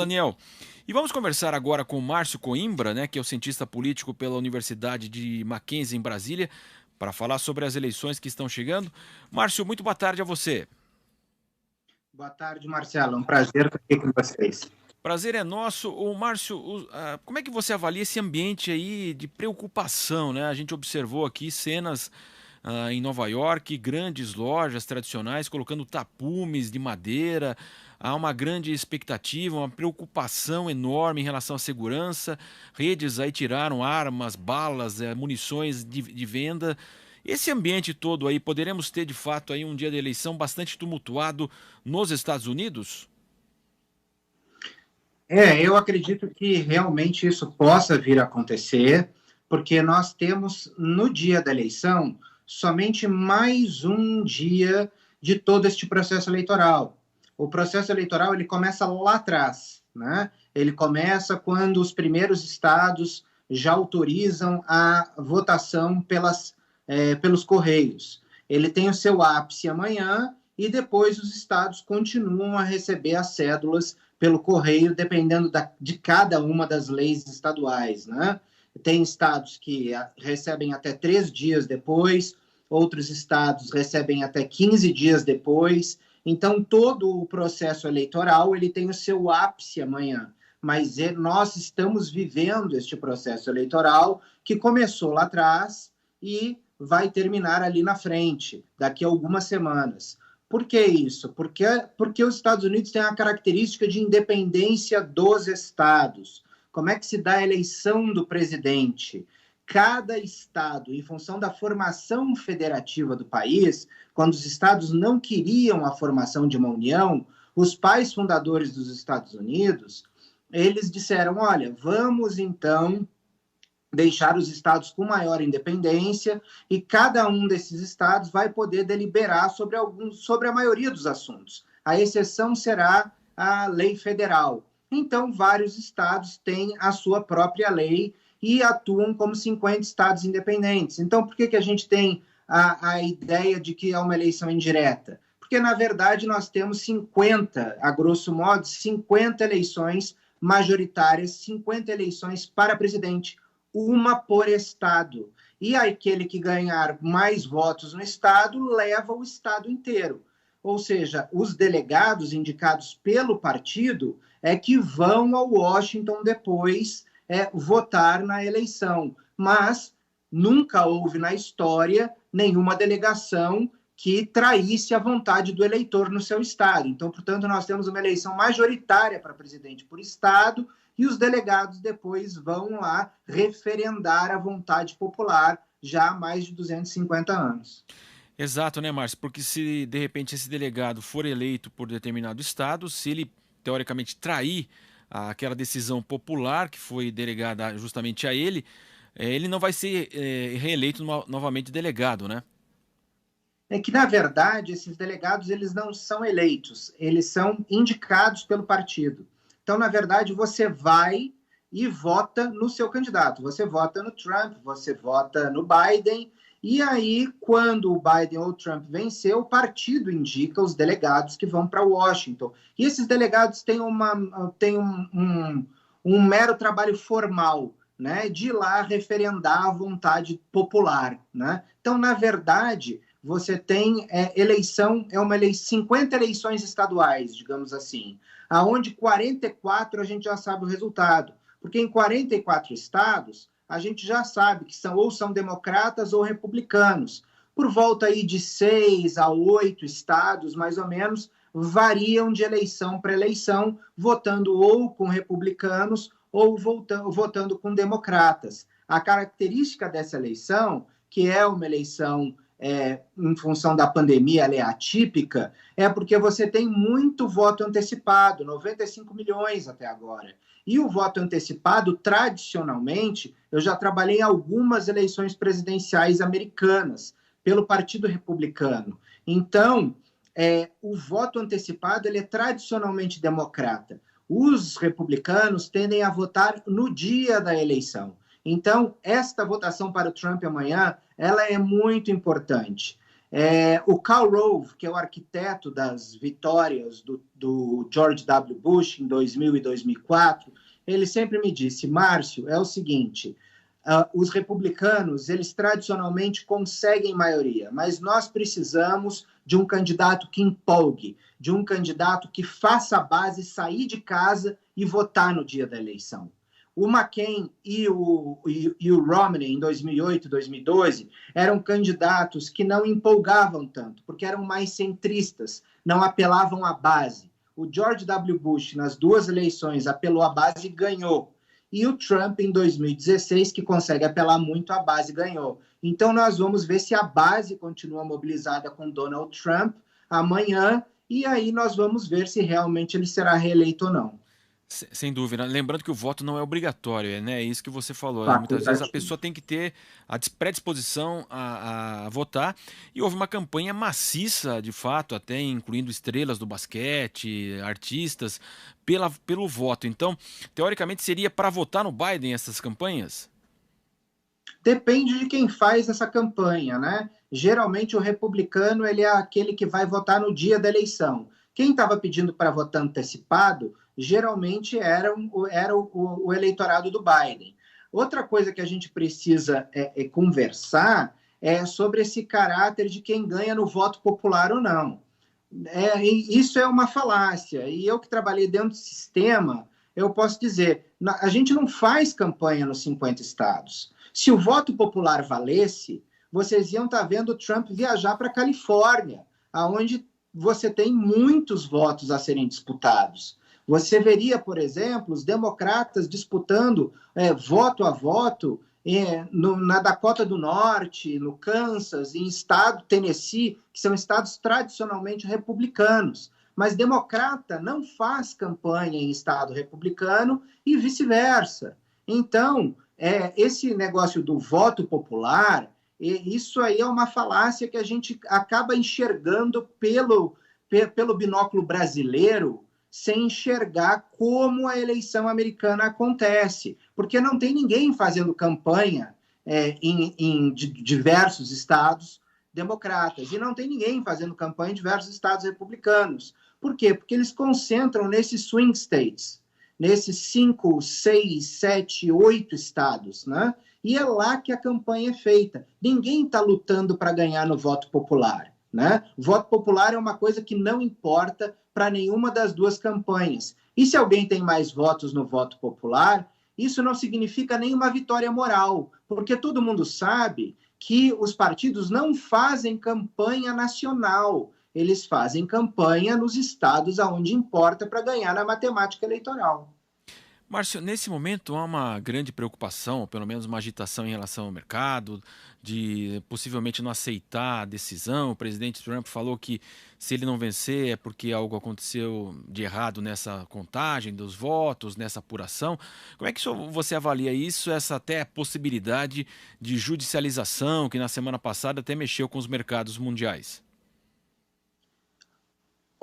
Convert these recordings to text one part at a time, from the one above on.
Daniel. E vamos conversar agora com o Márcio Coimbra, né, que é o cientista político pela Universidade de Mackenzie, em Brasília, para falar sobre as eleições que estão chegando. Márcio, muito boa tarde a você. Boa tarde, Marcelo. É um prazer estar aqui com vocês. Prazer é nosso. O Márcio, como é que você avalia esse ambiente aí de preocupação, né? A gente observou aqui cenas em Nova York, grandes lojas tradicionais colocando tapumes de madeira. Há uma grande expectativa, uma preocupação enorme em relação à segurança. Redes aí tiraram armas, balas, munições de venda. Esse ambiente todo aí, poderemos ter de fato aí um dia de eleição bastante tumultuado nos Estados Unidos? Eu acredito que realmente isso possa vir a acontecer, porque nós temos no dia da eleição somente mais um dia de todo este processo eleitoral. O processo eleitoral ele começa lá atrás, né? Ele começa quando os primeiros estados já autorizam a votação pelos correios. Ele tem o seu ápice amanhã e depois os estados continuam a receber as cédulas pelo correio, dependendo de cada uma das leis estaduais, né? Tem estados que recebem até 3 dias depois, outros estados recebem até 15 dias depois. Então, todo o processo eleitoral ele tem o seu ápice amanhã. Mas nós estamos vivendo este processo eleitoral que começou lá atrás e vai terminar ali na frente, daqui a algumas semanas. Por que isso? Porque os Estados Unidos têm a característica de independência dos estados. Como é que se dá a eleição do presidente? Cada estado, em função da formação federativa do país, quando os estados não queriam a formação de uma união, os pais fundadores dos Estados Unidos, eles disseram, olha, vamos então deixar os estados com maior independência e cada um desses estados vai poder deliberar sobre a maioria dos assuntos. A exceção será a lei federal. Então, vários estados têm a sua própria lei e atuam como 50 estados independentes. Então, por que a gente tem a ideia de que é uma eleição indireta? Porque, na verdade, nós temos 50, a grosso modo, 50 eleições majoritárias, 50 eleições para presidente, uma por estado. E aquele que ganhar mais votos no estado leva o estado inteiro. Ou seja, os delegados indicados pelo partido é que vão ao Washington depois votar na eleição. Mas nunca houve na história nenhuma delegação que traísse a vontade do eleitor no seu estado. Então, portanto, nós temos uma eleição majoritária para presidente por estado e os delegados depois vão lá referendar a vontade popular já há mais de 250 anos. Exato, né, Márcio? Porque se de repente esse delegado for eleito por determinado estado, se ele teoricamente trair aquela decisão popular que foi delegada justamente a ele, ele não vai ser reeleito novamente delegado, né? É que, na verdade, esses delegados eles não são eleitos, eles são indicados pelo partido. Então, na verdade, você vai e vota no seu candidato. Você vota no Trump, você vota no Biden, e aí, quando o Biden ou o Trump vencer, o partido indica os delegados que vão para Washington. E esses delegados têm um mero trabalho formal, né, de ir lá referendar a vontade popular, né? Então, na verdade, você tem eleição, 50 eleições estaduais, digamos assim, aonde 44 a gente já sabe o resultado, porque em 44 estados a gente já sabe que são democratas ou republicanos. Por volta aí de 6 a 8 estados, mais ou menos, variam de eleição para eleição, votando ou com republicanos ou votando com democratas. A característica dessa eleição, que é uma eleição em função da pandemia, ela é atípica, é porque você tem muito voto antecipado, 95 milhões até agora. E o voto antecipado, tradicionalmente, eu já trabalhei em algumas eleições presidenciais americanas, pelo Partido Republicano. Então, o voto antecipado ele é tradicionalmente democrata. Os republicanos tendem a votar no dia da eleição. Então, esta votação para o Trump amanhã, ela é muito importante. O Karl Rove, que é o arquiteto das vitórias do George W. Bush em 2000 e 2004, ele sempre me disse: Márcio, é o seguinte, os republicanos, eles tradicionalmente conseguem maioria, mas nós precisamos de um candidato que empolgue, de um candidato que faça a base sair de casa e votar no dia da eleição. O McCain e o Romney, em 2008 e 2012, eram candidatos que não empolgavam tanto, porque eram mais centristas, não apelavam à base. O George W. Bush, nas duas eleições, apelou à base e ganhou. E o Trump, em 2016, que consegue apelar muito à base, ganhou. Então, nós vamos ver se a base continua mobilizada com Donald Trump amanhã, e aí nós vamos ver se realmente ele será reeleito ou não. Sem dúvida. Lembrando que o voto não é obrigatório, né? É isso que você falou. Muitas vezes a Facultativo. pessoa tem que ter a predisposição a votar. E houve uma campanha maciça, de fato, até incluindo estrelas do basquete, artistas, pelo voto. Então, teoricamente, seria para votar no Biden essas campanhas? Depende de quem faz essa campanha, né? Geralmente o republicano ele é aquele que vai votar no dia da eleição. Quem estava pedindo para votar antecipado geralmente era o eleitorado do Biden. Outra coisa que a gente precisa conversar é sobre esse caráter de quem ganha no voto popular ou não. Isso é uma falácia. E eu que trabalhei dentro do sistema, eu posso dizer, a gente não faz campanha nos 50 estados. Se o voto popular valesse, vocês iam estar vendo o Trump viajar para a Califórnia, onde você tem muitos votos a serem disputados. Você veria, por exemplo, os democratas disputando voto a voto na Dakota do Norte, no Kansas, em estado Tennessee, que são estados tradicionalmente republicanos. Mas democrata não faz campanha em estado republicano e vice-versa. Então, esse negócio do voto popular, isso aí é uma falácia que a gente acaba enxergando pelo binóculo brasileiro, sem enxergar como a eleição americana acontece, porque não tem ninguém fazendo campanha em diversos estados democratas, e não tem ninguém fazendo campanha em diversos estados republicanos. Por quê? Porque eles concentram nesses swing states, nesses 5, 6, 7, 8 estados, né? E é lá que a campanha é feita. Ninguém está lutando para ganhar no voto popular, né? O voto popular é uma coisa que não importa para nenhuma das duas campanhas. E se alguém tem mais votos no voto popular, isso não significa nenhuma vitória moral, porque todo mundo sabe que os partidos não fazem campanha nacional, eles fazem campanha nos estados onde importa para ganhar na matemática eleitoral. Márcio, nesse momento há uma grande preocupação, ou pelo menos uma agitação em relação ao mercado, de possivelmente não aceitar a decisão. O presidente Trump falou que se ele não vencer é porque algo aconteceu de errado nessa contagem dos votos, nessa apuração. Como é que você avalia isso, essa até possibilidade de judicialização que na semana passada até mexeu com os mercados mundiais?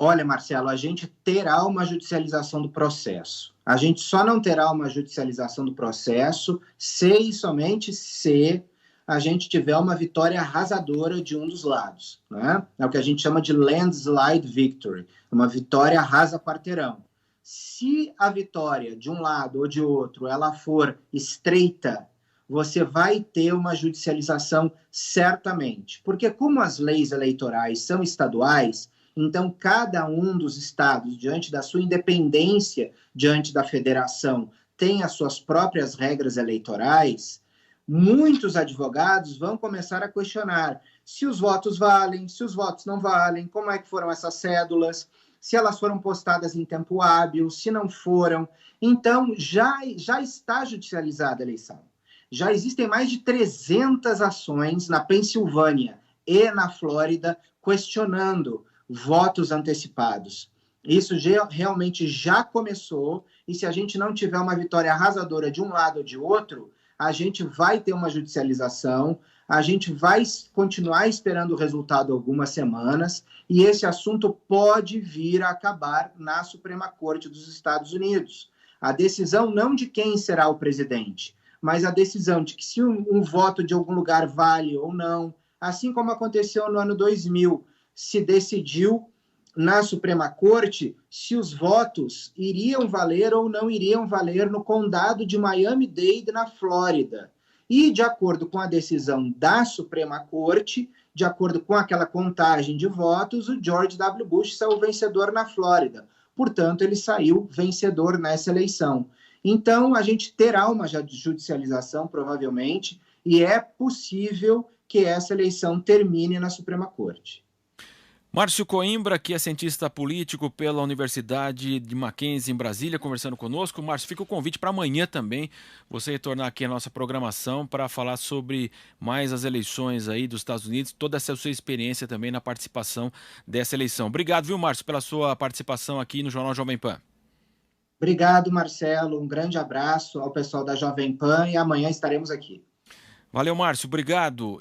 Olha, Marcelo, a gente terá uma judicialização do processo. A gente só não terá uma judicialização do processo se e somente se a gente tiver uma vitória arrasadora de um dos lados, né? É o que a gente chama de landslide victory, uma vitória arrasa quarteirão. Se a vitória de um lado ou de outro ela for estreita, você vai ter uma judicialização certamente, porque como as leis eleitorais são estaduais, então, cada um dos estados, diante da sua independência diante da federação, tem as suas próprias regras eleitorais. Muitos advogados vão começar a questionar se os votos valem, se os votos não valem, como é que foram essas cédulas, se elas foram postadas em tempo hábil, se não foram. Então, já está judicializada a eleição. Já existem mais de 300 ações na Pensilvânia e na Flórida questionando votos antecipados. Isso realmente já começou, e se a gente não tiver uma vitória arrasadora de um lado ou de outro, a gente vai ter uma judicialização, a gente vai continuar esperando o resultado algumas semanas, e esse assunto pode vir a acabar na Suprema Corte dos Estados Unidos. A decisão não de quem será o presidente, mas a decisão de que se um voto de algum lugar vale ou não, assim como aconteceu no ano 2000, se decidiu na Suprema Corte se os votos iriam valer ou não iriam valer no condado de Miami-Dade, na Flórida. E, de acordo com a decisão da Suprema Corte, de acordo com aquela contagem de votos, o George W. Bush saiu vencedor na Flórida. Portanto, ele saiu vencedor nessa eleição. Então, a gente terá uma judicialização, provavelmente, e é possível que essa eleição termine na Suprema Corte. Márcio Coimbra, que é cientista político pela Universidade de Mackenzie, em Brasília, conversando conosco. Márcio, fica o convite para amanhã também, você retornar aqui à nossa programação para falar sobre mais as eleições aí dos Estados Unidos, toda essa sua experiência também na participação dessa eleição. Obrigado, viu, Márcio, pela sua participação aqui no Jornal Jovem Pan. Obrigado, Marcelo. Um grande abraço ao pessoal da Jovem Pan e amanhã estaremos aqui. Valeu, Márcio, obrigado.